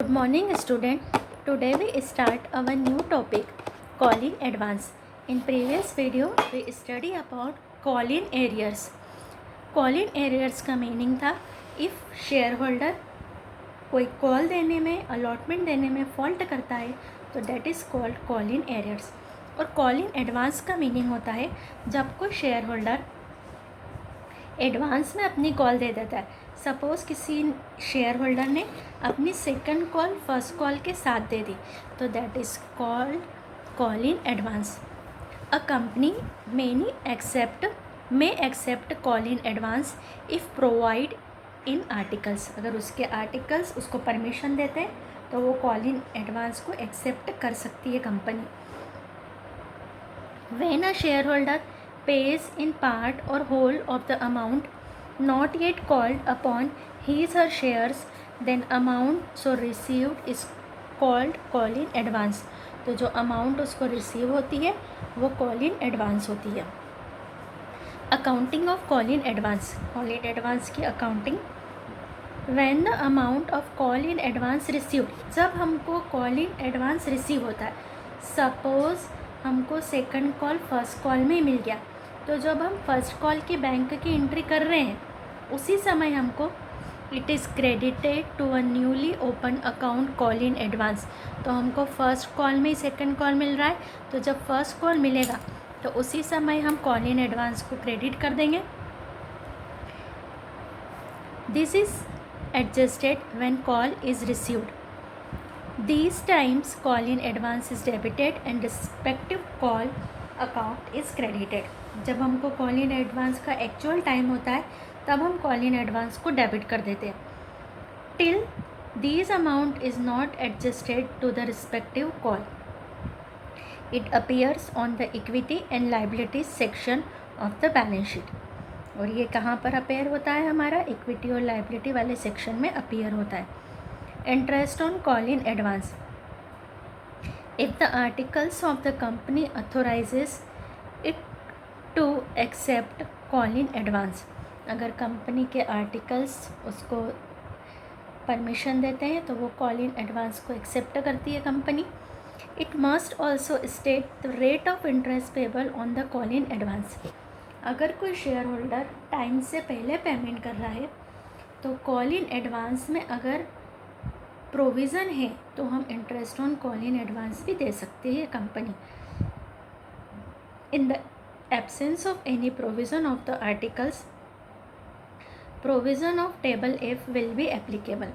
Good morning, student. Today we start our new topic, call-in advance. In previous video we study about call-in arrears. Call-in arrears का meaning था if shareholder कोई call देने में, allotment देने में fault करता है तो दैट इज़ कॉल्ड कॉल-इन arrears. और कॉल-इन एडवांस का मीनिंग होता है जब कोई शेयर एडवांस में अपनी कॉल दे देता है. सपोज़ किसी शेयर होल्डर ने अपनी सेकंड कॉल फर्स्ट कॉल के साथ दे दी तो that is called call in advance. A company may accept call in advance if provide in articles. अगर उसके आर्टिकल्स उसको परमिशन देते हैं तो वो कॉल इन एडवांस को एक्सेप्ट कर सकती है company. When a shareholder pays in part or whole of the amount not yet called upon his or shares, then amount so received is called call in advance. तो जो amount उसको receive होती है वो call in advance होती है. Accounting of call in advance. Call in advance की accounting. When the amount of call in advance received. जब हमको कॉल इन एडवांस रिसीव होता है, सपोज़ हमको सेकंड कॉल फर्स्ट कॉल में मिल गया, तो जब हम फर्स्ट कॉल की बैंक की एंट्री कर रहे हैं उसी समय हमको it is credited to a newly open account call in advance. तो हमको फर्स्ट कॉल में ही सेकंड कॉल मिल रहा है, तो जब फर्स्ट कॉल मिलेगा तो उसी समय हम कॉल इन एडवांस को क्रेडिट कर देंगे. This is adjusted when call is received. These times call in advance is debited and respective call account is credited. जब हमको कॉल इन एडवांस का एक्चुअल टाइम होता है तब हम कॉल इन एडवांस को डेबिट कर देते हैं. Till this amount is not adjusted to the respective call, it appears on the equity and liabilities section of the balance sheet. और ये कहाँ पर अपेयर होता है? हमारा इक्विटी और लाइबिलिटी वाले सेक्शन में अपियर होता है. Interest on call in advance. If the articles of the company authorizes it to accept call in advance. अगर कंपनी के आर्टिकल्स उसको परमिशन देते हैं तो वो कॉल इन एडवांस को एक्सेप्ट करती है company. It must also state the rate of interest payable on the call in advance. अगर कोई शेयर होल्डर टाइम से पहले पेमेंट कर रहा है तो कॉल इन एडवांस में अगर प्रोविज़न है तो हम interest on call in advance भी दे सकते हैं company. In the absence of any provision of the articles, provision of table F will be applicable.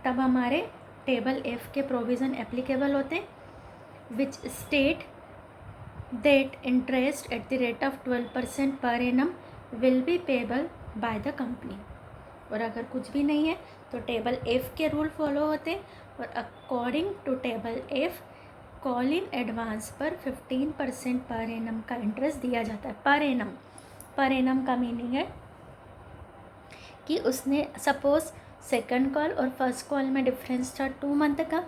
तब हमारे टेबल एफ के प्रोविज़न एप्लीकेबल होते हैं which state that interest at the rate of 12% पर annum will be payable by the company. और अगर कुछ भी नहीं है तो टेबल एफ के रूल फॉलो होते हैं और according to table F call in advance पर 15% पर एनम का इंटरेस्ट दिया जाता है. पर एनम का मीनिंग है कि उसने सपोज़ सेकंड कॉल और फर्स्ट कॉल में डिफरेंस था 2 मंथ का,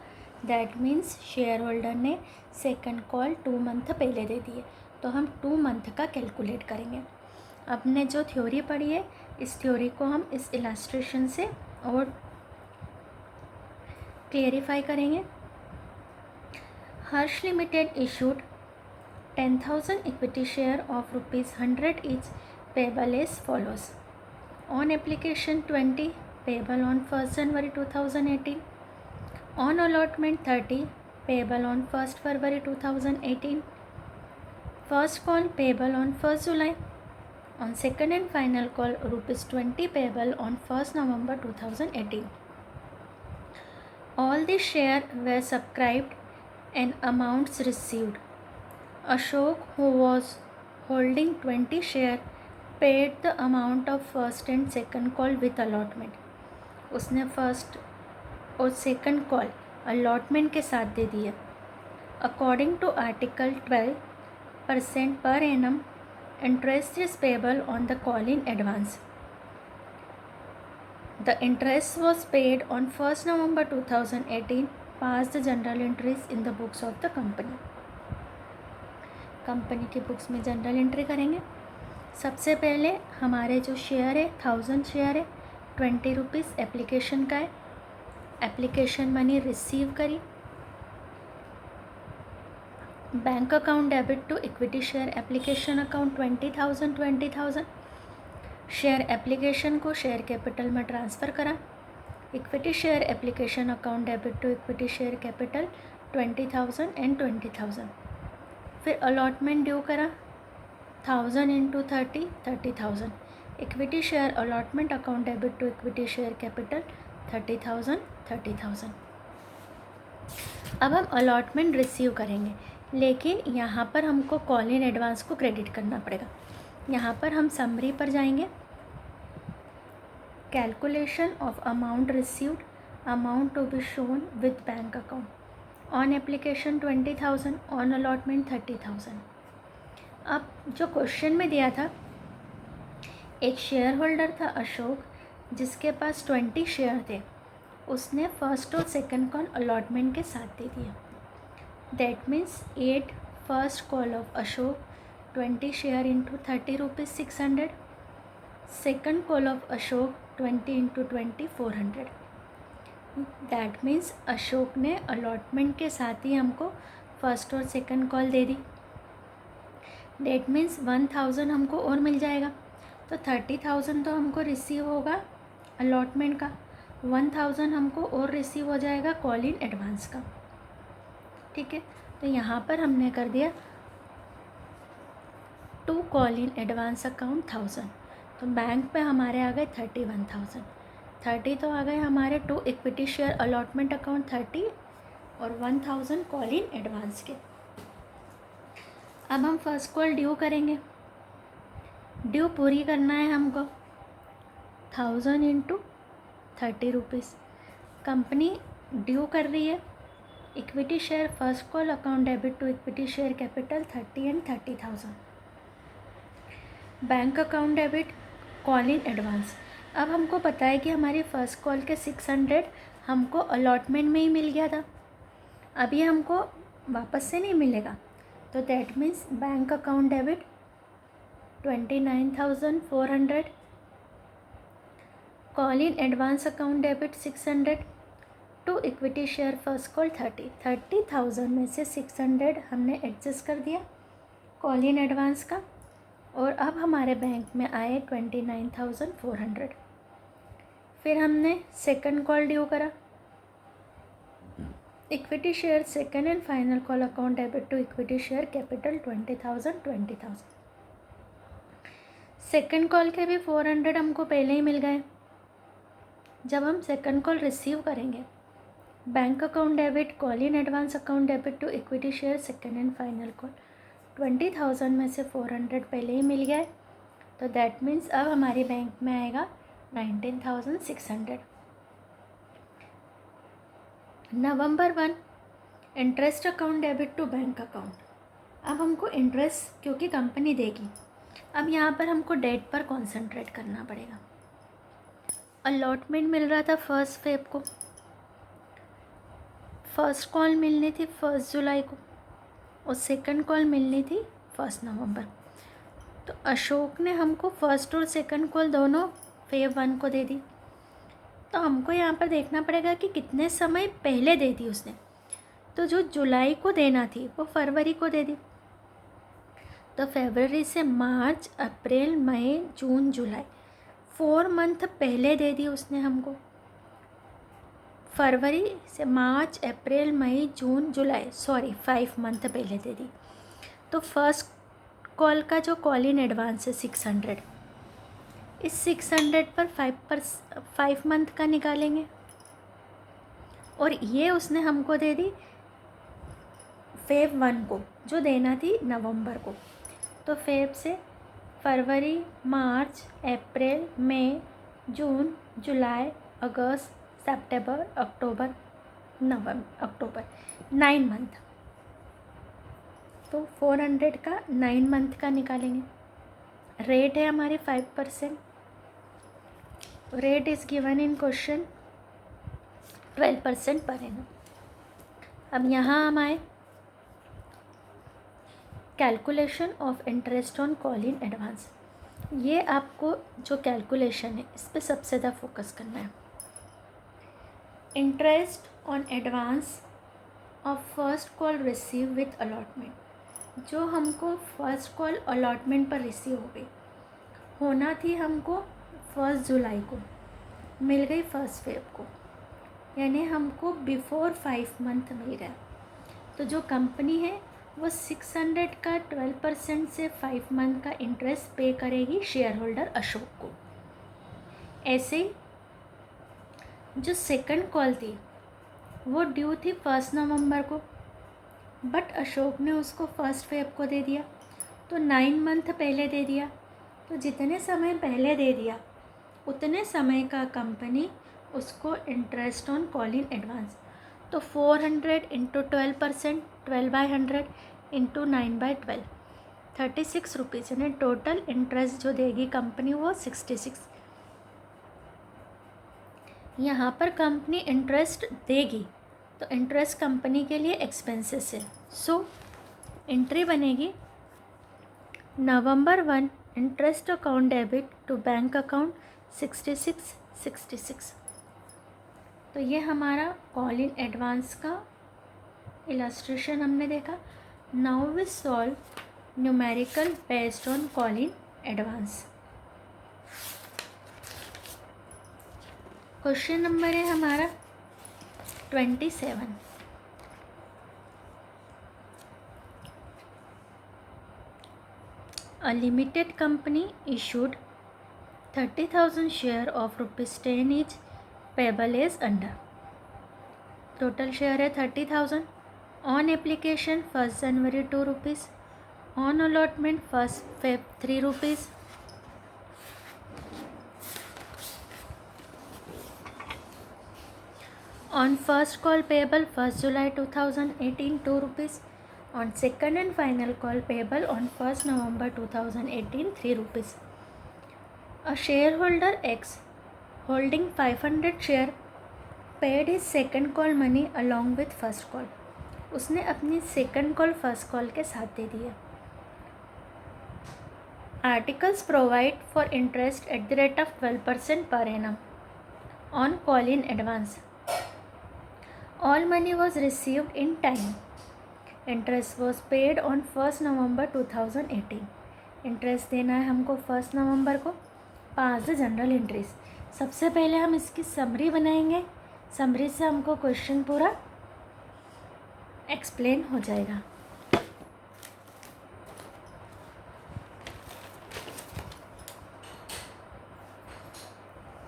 दैट मीन्स शेयर होल्डर ने सेकंड कॉल 2 मंथ पहले दे दी है तो हम 2 मंथ का कैलकुलेट करेंगे. अपने जो थ्योरी पढ़ी है इस थ्योरी को हम इस इलास्ट्रेशन से और क्लेरिफाई करेंगे. Harsh limited issued 10,000 equity share of ₹100 each payable as follows. On application 20 payable on 1st January 2018. On allotment 30 payable on 1st February 2018. First call payable on 1st July. On second and final call ₹20 payable on 1st November 2018. All the share were subscribed and amounts received. Ashok, who was holding 20 share, paid the amount of first and second call with allotment. उसने first और second call allotment के साथ दे दी है. According to article 12% पर annum interest is payable on the call in advance. The interest was paid on 1st November 2018. Pass the journal entries in the books of the company. Company की books में general entry करेंगे. सबसे पहले हमारे जो share है 1000 share है, ₹20 application का है. एप्लीकेशन मनी रिसीव करी, bank account debit to equity share application account 20,000 share application को शेयर कैपिटल में ट्रांसफ़र करा, equity share application account debit to equity share capital 20,000 and 20,000। फिर अलॉटमेंट ड्यू करा 1000 into 30,000। Equity share allotment account debit to equity share capital 30,000। अब हम allotment receive करेंगे, लेकिन यहाँ पर हमको कॉल इन एडवांस को क्रेडिट करना पड़ेगा। यहाँ पर हम समरी पर जाएंगे, calculation of amount received, amount to be shown with bank account, on application 20,000, on allotment 30,000। अब जो क्वेश्चन में दिया था, एक शेयर होल्डर था अशोक, जिसके पास 20 शेयर थे, उसने फर्स्ट और सेकंड कॉल अलॉटमेंट के साथ दे दिया। That means 8 first call of Ashok 20 share into 30 rupees 600, second call of Ashok 20 into 20 400। That means Ashok ने अलॉटमेंट के साथ ही हमको फर्स्ट और second call they the. That means 1000 हमको और मिल जाएगा, तो 30,000 तो हमको रिसीव होगा अलॉटमेंट का, 1000 हमको और रिसीव हो जाएगा कॉल इन एडवांस का। ठीक है, तो यहाँ पर हमने कर दिया to call in advance account 1000, तो बैंक पे हमारे आ गए 31,000। 30 तो आ गए हमारे to equity share allotment account 30 और 1000 कॉल इन एडवांस के। अब हम फर्स्ट कॉल ड्यू करेंगे। ड्यू पूरी करना है हमको 1000 इंटू 30 रुपीज़। कंपनी ड्यू कर रही है equity share first call account debit to equity share capital 30 and 30,000। Bank account debit call in advance. अब हमको पता है कि हमारी फ़र्स्ट कॉल के 600 हमको अलॉटमेंट में ही मिल गया था, अभी हमको वापस से नहीं मिलेगा, तो that means bank account debit 29,400, call in advance account debit 600 to equity share first call 30,000 में से 600 हमने एडजस्ट कर दिया कॉल इन एडवांस का, और अब हमारे बैंक में आए 29,400। फिर हमने सेकंड कॉल ड्यू करा, equity share second and final call account debit to equity share capital 20,000। Second call के भी 400 हमको पहले ही मिल गए। जब हम सेकंड कॉल रिसीव करेंगे, bank account debit call in advance account debit to equity share second and final call 20,000 में से 400 पहले ही मिल गया है, तो दैट मीन्स अब हमारे बैंक में आएगा 19,600। November 1 interest account debit to bank account. अब हमको इंटरेस्ट क्योंकि कंपनी देगी, अब यहाँ पर हमको डेट पर कॉन्सेंट्रेट करना पड़ेगा। अलॉटमेंट मिल रहा था 1 फेब को, फर्स्ट कॉल मिलनी थी 1 जुलाई को, और सेकंड कॉल मिलनी थी 1 नवंबर। तो अशोक ने हमको फर्स्ट और सेकंड कॉल दोनों फेब 1 को दे दी, तो हमको यहाँ पर देखना पड़ेगा कि कितने समय पहले दे दी उसने। तो जो जुलाई को देना थी वो फरवरी को दे दी, तो फरवरी से मार्च अप्रैल मई जून जुलाई 4 मंथ पहले दे दी उसने हमको। फरवरी से मार्च अप्रैल मई जून जुलाई 5 मंथ पहले दे दी। तो फर्स्ट कॉल का जो कॉल इन एडवांस है 600, इस 600 पर 5 मंथ का निकालेंगे, और ये उसने हमको दे दी फेब 1 को, जो देना थी नवंबर को। तो फेब से फरवरी मार्च अप्रैल मई जून जुलाई अगस्त सितंबर अक्टूबर अक्टूबर 9 मंथ। तो 400 का 9 मंथ का निकालेंगे। रेट है हमारी 5%। Rate is given in question 12% पर एनम। अब यहाँ हम आए calculation of interest on call in advance. ये आपको जो कैलकुलेशन है इस पर सबसे ज़्यादा फोकस करना है। Interest on advance of first call receive with allotment. जो हमको फर्स्ट कॉल अलॉटमेंट पर रिसीव हो गई, होना थी हमको 1 जुलाई को, मिल गई 1 फेब को, यानी हमको बिफोर 5 मंथ मिल गया। तो जो कंपनी है वो 600 का 12% से 5 मंथ का इंटरेस्ट पे करेगी शेयर होल्डर अशोक को। ऐसे ही जो सेकंड कॉल थी वो ड्यू थी 1 नवंबर को, बट अशोक ने उसको 1 फेब को दे दिया, तो 9 मंथ पहले दे दिया। तो जितने समय पहले दे दिया उतने समय का कंपनी उसको interest on call in advance, तो 400 इंटू 12%, 12/100 इंटू 9/12, 36 रुपीज़, यानी टोटल इंटरेस्ट जो देगी कंपनी वो 66। यहाँ पर कंपनी इंटरेस्ट देगी तो इंटरेस्ट कंपनी के लिए एक्सपेंसेस है। सो एंट्री बनेगी November 1 interest account debit to bank account 6666। तो ये हमारा कॉल इन एडवांस का इलस्ट्रेशन हमने देखा। Now we solve numerical based on call in advance. Question number है हमारा 27। A limited company issued 30,000 share of ₹10 each payable as under. Total share है 30,000. On application 1 January 2 rupees. On allotment 1 Feb 3 rupees. On first call payable 1 July 2018 2 rupees. On second and final call payable on 1st November 2018 3 rupees. A shareholder X holding 500 share paid his second call money along with first call. उसने अपनी second call first call के साथ दे दिया। Articles provide for interest at the rate of 12% per annum on call in advance. All money was received in time. Interest was paid on 1 November 2018। Interest देना है हमको 1 नवंबर को। पास the general entries. सबसे पहले हम इसकी समरी बनाएंगे, समरी से हमको क्वेश्चन पूरा एक्सप्लेन हो जाएगा।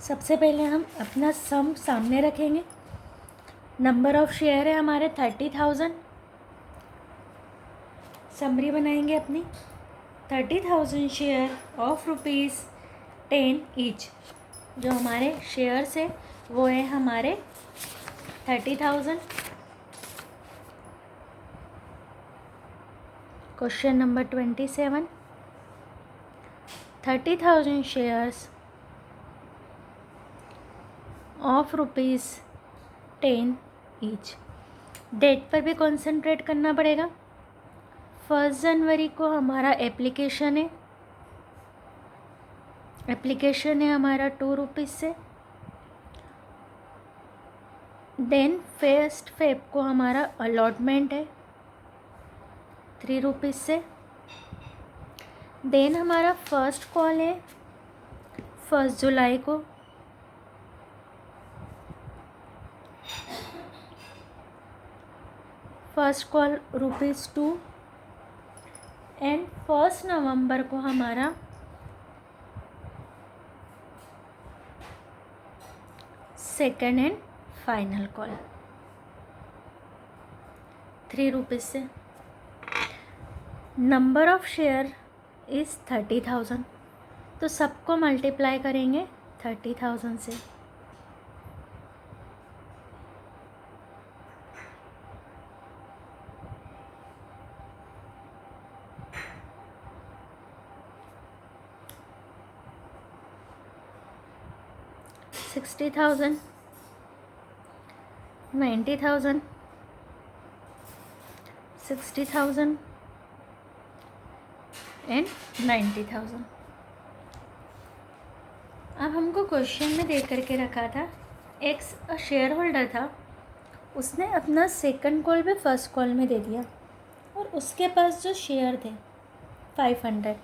सबसे पहले हम अपना सम सामने रखेंगे। नंबर ऑफ शेयर है हमारे 30,000। समरी बनाएंगे अपनी। 30,000 शेयर ऑफ ₹10 ईच। जो हमारे शेयर्स है वो है हमारे 30,000। Question number 27। 30,000 shares of ₹10 each. Date पर भी कॉन्सेंट्रेट करना पड़ेगा। 1 जनवरी को हमारा एप्लीकेशन है, हमारा 2 रुपीज़ से। देन 1 फेब को हमारा अलॉटमेंट है 3 रुपीज़ से। देन हमारा फर्स्ट कॉल है 1 जुलाई को, फर्स्ट कॉल ₹2। एंड 1 नवंबर को हमारा second and final call 3 rupees से। नंबर ऑफ शेयर इज़ 30,000, तो सबको मल्टीप्लाई करेंगे 30,000 से। $60,000, $90,000, $60,000 एंड $90,000। अब हमको क्वेश्चन में दे करके रखा था एक शेयर होल्डर था, उसने अपना सेकंड कॉल भी फर्स्ट कॉल में दे दिया और उसके पास जो शेयर थे 500,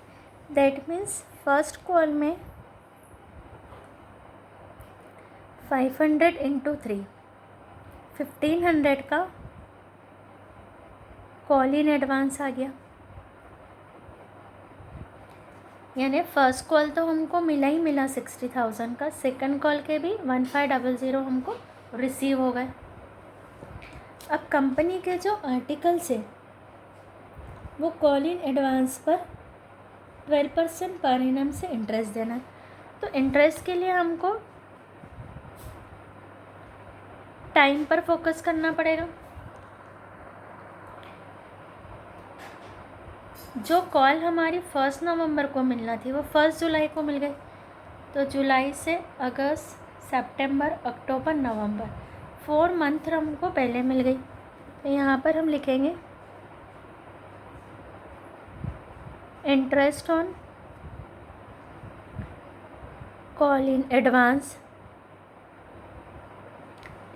दैट मीन्स फर्स्ट कॉल में 500 इंटू 3, 1500 का कॉल इन एडवांस आ गया। यानी फ़र्स्ट कॉल तो हमको मिला ही मिला 60,000 का, सेकंड कॉल के भी 1500 हमको रिसीव हो गए। अब कंपनी के जो आर्टिकल्स है वो कॉल इन एडवांस पर 12% पर एनम से इंटरेस्ट देना है। तो इंटरेस्ट के लिए हमको टाइम पर फोकस करना पड़ेगा। जो कॉल हमारी 1 नवंबर को मिलना थी वो 1 जुलाई को मिल गई। तो जुलाई से अगस्त, सितंबर, अक्टूबर, नवंबर 4 मंथ हमको पहले मिल गई। तो यहाँ पर हम लिखेंगे interest on call in advance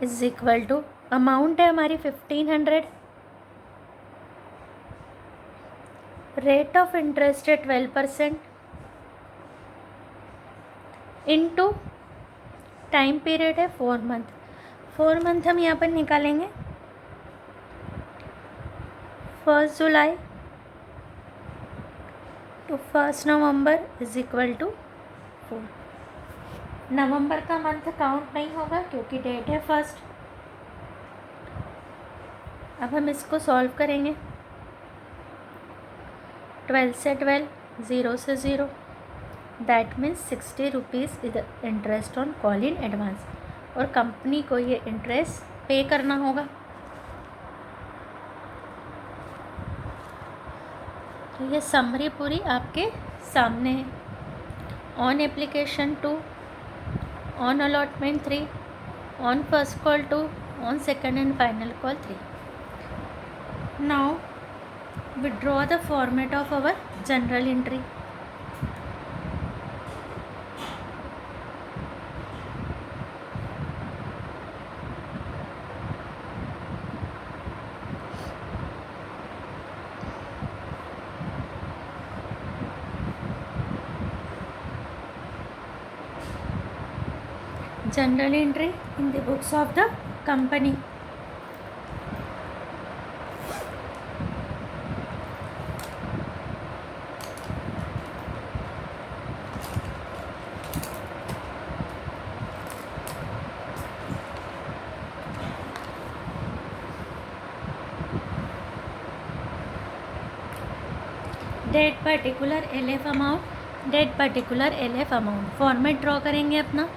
is equal to, amount है हमारी 1500, रेट ऑफ इंटरेस्ट है 12%, इनटू टाइम पीरियड है 4 मंथ। 4 मंथ हम यहाँ पर निकालेंगे, 1 July to 1 November is equal to 4। नवंबर का मंथ काउंट नहीं होगा क्योंकि डेट है 1। अब हम इसको सॉल्व करेंगे। 12 से 12, 0 से 0, that means 60 rupees is interest on call in advance, और कंपनी को ये इंटरेस्ट पे करना होगा। तो ये समरी पूरी आपके सामने है। On application 2, on allotment 3, on first call 2, on second and final call 3। Now withdraw the format of our journal entry. Journal entry in the books of the company. Date particular LF amount, date particular LF amount, format draw करेंगे अपना।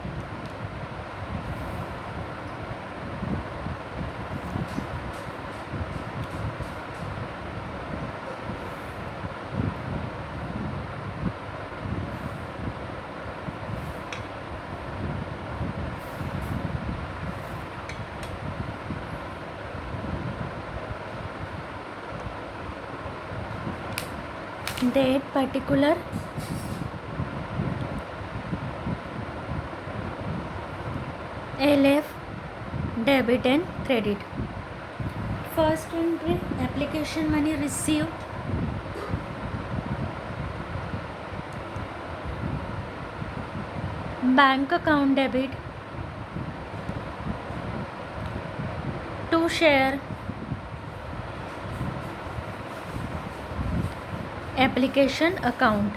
Date particular LF, debit and credit. First entry application money receive, bank account debit, to share application account,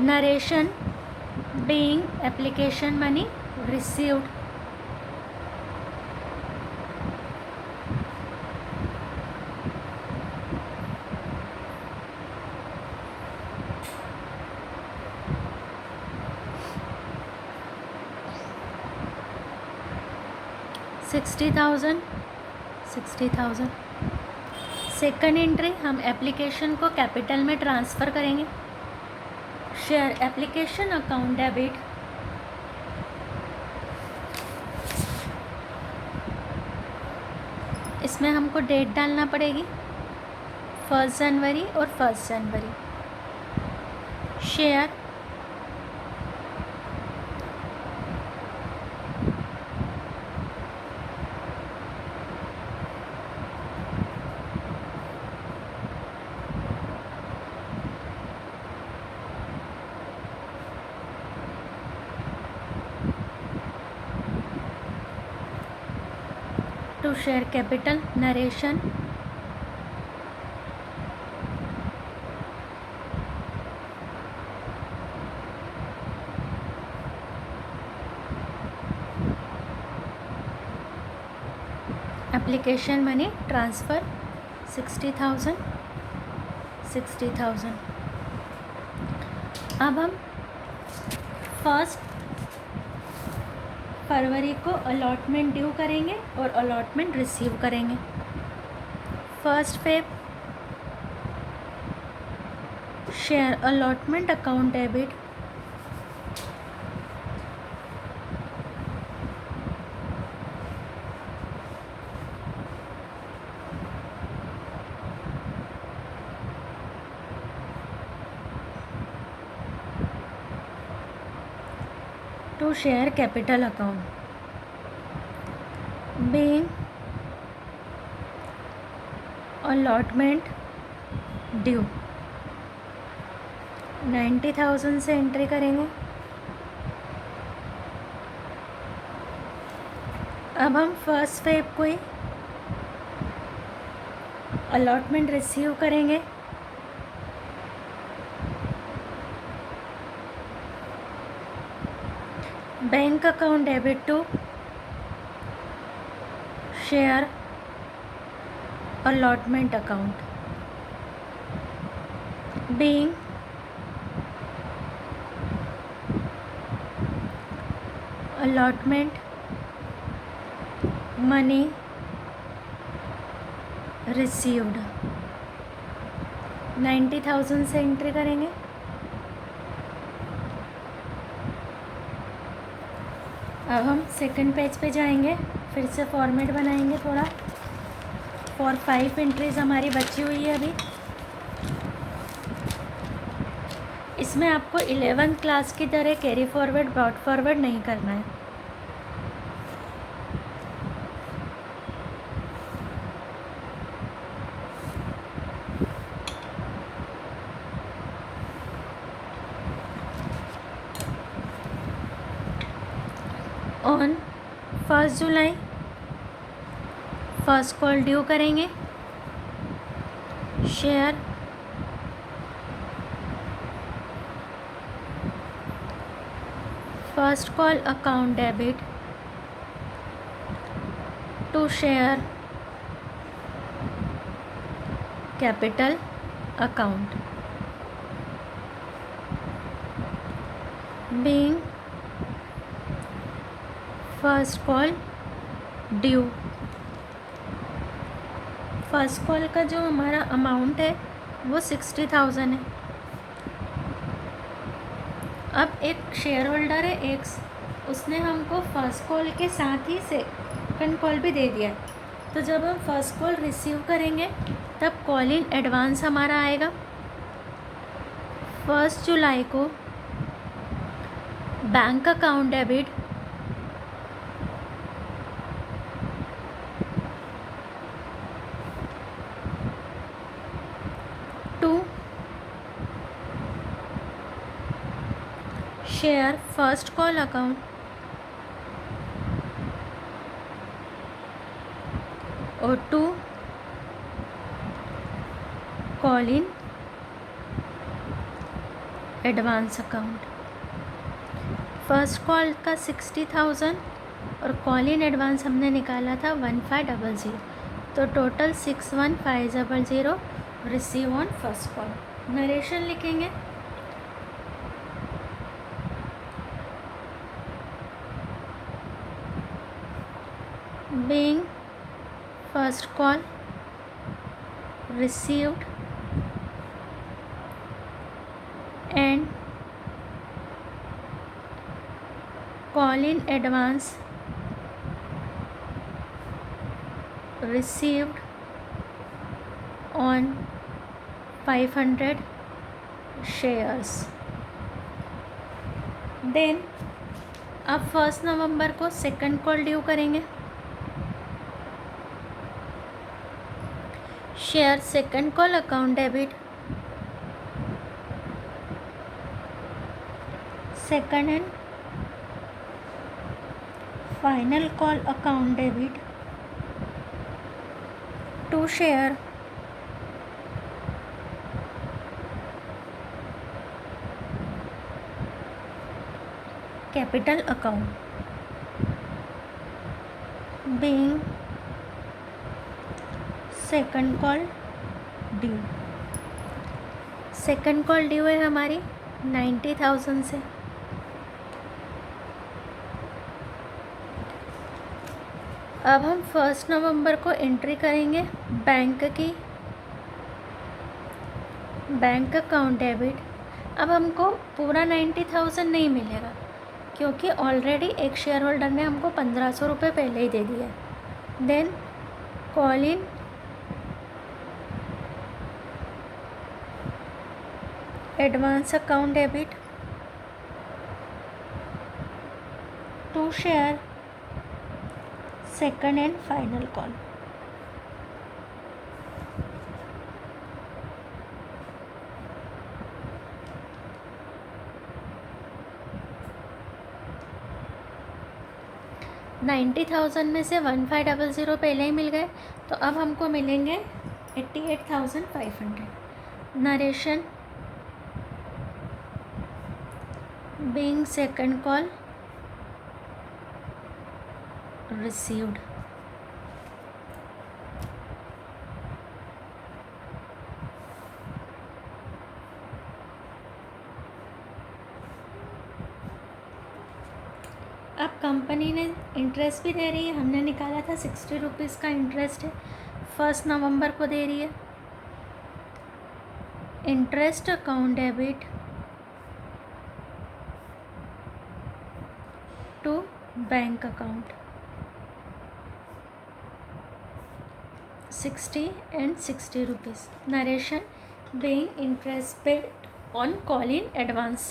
narration being application money received, $60,000। Second entry हम application को capital में transfer करेंगे। Share application account debit, इसमें हमको date डालना पड़ेगी 1 जनवरी और 1 जनवरी। Share to share capital. Narration. Application money transfer 60,000. अब हम 1 फरवरी को अलॉटमेंट ड्यू करेंगे और अलॉटमेंट रिसीव करेंगे. 1 Feb share allotment account debit 2 share capital account. Being allotment due 90,000 से एंट्री करेंगे. अब हम 1 Feb को ही अलॉटमेंट रिसीव करेंगे. Bank account debit to share allotment account. Being allotment money received 90,000 से एंट्री करेंगे. अब हम सेकंड पेज पे जाएंगे, फिर से फॉर्मेट बनाएंगे थोड़ा. 5 एंट्रीज हमारी बची हुई है अभी. इसमें आपको 11th क्लास की तरह कैरी फॉरवर्ड ब्रॉड फॉरवर्ड नहीं करना है. On 1 July first call due करेंगे. Share first call account debit to share capital account. Being first call due. First call का जो हमारा अमाउंट है वो 60,000 है. अब एक शेयर होल्डर है एक्स, उसने हमको फर्स्ट कॉल के साथ ही सेकंड कॉल भी दे दिया है. तो जब हम फर्स्ट कॉल रिसीव करेंगे तब कॉल इन एडवांस हमारा आएगा. 1 जुलाई को bank account debit to share first call account और to call in advance account. First call का 60,000 और कॉल इन एडवांस हमने निकाला था 1500. तो total 61,500 receive on first call. Narration लिखेंगे. being first call received and call in advance received on 500 shares. Then अब 1 नवंबर को सेकंड कॉल ड्यू करेंगे. Share second call account debit second and final call account debit share capital account being second call due. Second call due है हमारी 90,000 से. अब हम 1 नवंबर को entry करेंगे बैंक की, बैंक अकाउंट डेबिट. अब हमको पूरा 90,000 नहीं मिलेगा क्योंकि ऑलरेडी एक शेयर होल्डर ने हमको 1,500 रुपये पहले ही दे दिया. Then call in advance account debit to share second and final call. $90,000 में से 1500 पहले ही मिल गए, तो अब हमको मिलेंगे 88,500. Narration being second call received. अब कंपनी ने इंटरेस्ट भी दे रही है. हमने निकाला था 60 रुपीज़ का इंटरेस्ट है, 1 नवंबर को दे रही है. Interest account debit to bank account 60 and 60 rupees. Narration being interest paid on call in advance.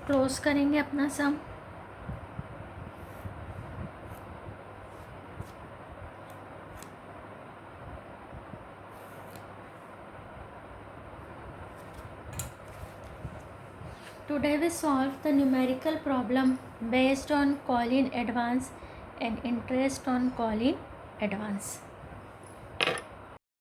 Close करेंगे अपना सम. Today we solved the numerical problem based on call in advance and interest on call in advance.